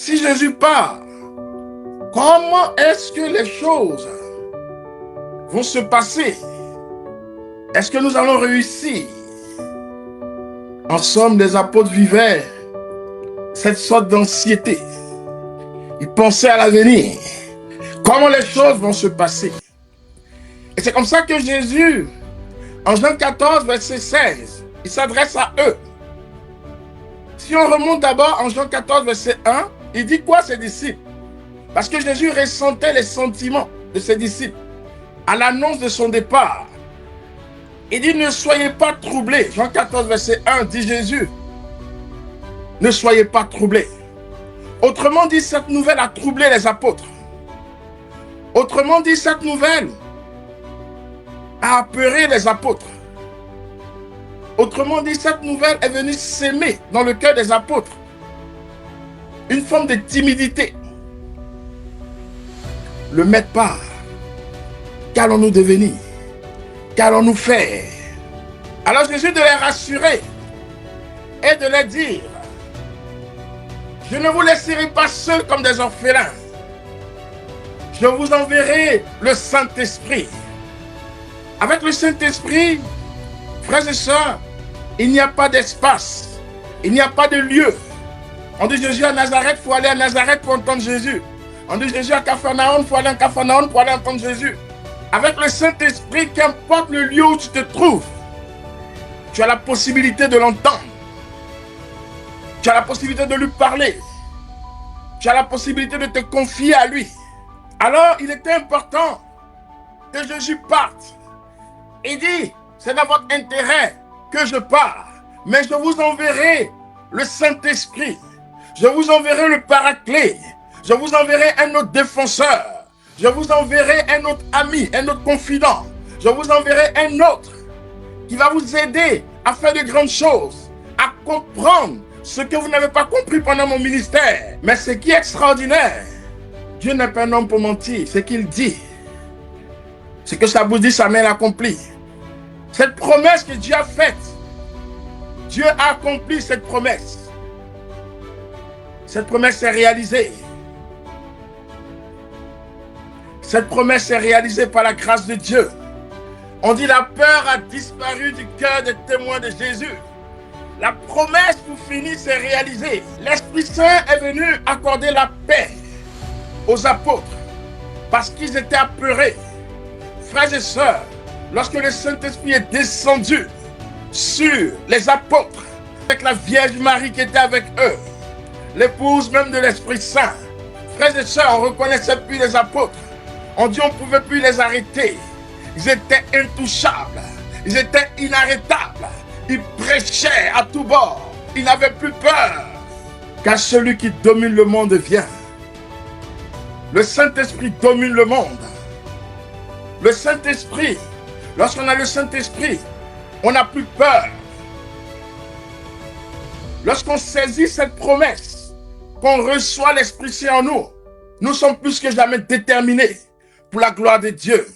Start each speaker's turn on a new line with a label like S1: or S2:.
S1: Si Jésus part, comment est-ce que les choses vont se passer? Est-ce que nous allons réussir? En somme, les apôtres vivaient cette sorte d'anxiété. Ils pensaient à l'avenir. Comment les choses vont se passer? Et c'est comme ça que Jésus, en Jean 14, verset 16, il s'adresse à eux. Si on remonte d'abord en Jean 14, verset 1, il dit quoi à ses disciples? Parce que Jésus ressentait les sentiments de ses disciples à l'annonce de son départ. Il dit, ne soyez pas troublés. Jean 14, verset 1 dit Jésus, ne soyez pas troublés. Autrement dit, cette nouvelle a troublé les apôtres. Autrement dit, cette nouvelle a apeuré les apôtres. Autrement dit, cette nouvelle est venue s'aimer dans le cœur des apôtres une forme de timidité. Le maître part. Qu'allons-nous devenir? Qu'allons-nous faire? Alors Jésus de les rassurer et de leur dire, je ne vous laisserai pas seuls comme des orphelins. Je vous enverrai le Saint-Esprit. Avec le Saint-Esprit, frères et sœurs, il n'y a pas d'espace, il n'y a pas de lieu. On dit Jésus à Nazareth, il faut aller à Nazareth pour entendre Jésus. On dit Jésus à Capharnaüm, il faut aller à Capharnaüm pour aller entendre Jésus. Avec le Saint-Esprit, qu'importe le lieu où tu te trouves, tu as la possibilité de l'entendre. Tu as la possibilité de lui parler. Tu as la possibilité de te confier à lui. Alors, il était important que Jésus parte. Il dit, c'est dans votre intérêt que je pars, mais je vous enverrai le Saint-Esprit. Je vous enverrai le Paraclet. Je vous enverrai un autre défenseur. Je vous enverrai un autre ami, un autre confident. Je vous enverrai un autre qui va vous aider à faire de grandes choses, à comprendre ce que vous n'avez pas compris pendant mon ministère. Mais ce qui est extraordinaire, Dieu n'est pas un homme pour mentir. Ce qu'il dit, ce que sa bouche dit, sa main l'accomplit. Cette promesse que Dieu a faite, Dieu a accompli cette promesse. Cette promesse est réalisée. Cette promesse est réalisée par la grâce de Dieu. On dit la peur a disparu du cœur des témoins de Jésus. La promesse pour finir s'est réalisée. L'Esprit Saint est venu accorder la paix aux apôtres parce qu'ils étaient apeurés. Frères et sœurs, lorsque le Saint-Esprit est descendu sur les apôtres, avec la Vierge Marie qui était avec eux, l'épouse même de l'Esprit Saint, frères et sœurs, on ne reconnaissait plus les apôtres. On dit on ne pouvait plus les arrêter. Ils étaient intouchables. Ils étaient inarrêtables. Ils prêchaient à tout bord. Ils n'avaient plus peur. Car celui qui domine le monde vient. Le Saint-Esprit domine le monde. Le Saint-Esprit, lorsqu'on a le Saint-Esprit, on n'a plus peur. Lorsqu'on saisit cette promesse, qu'on reçoit l'Esprit Saint en nous, nous sommes plus que jamais déterminés pour la gloire de Dieu.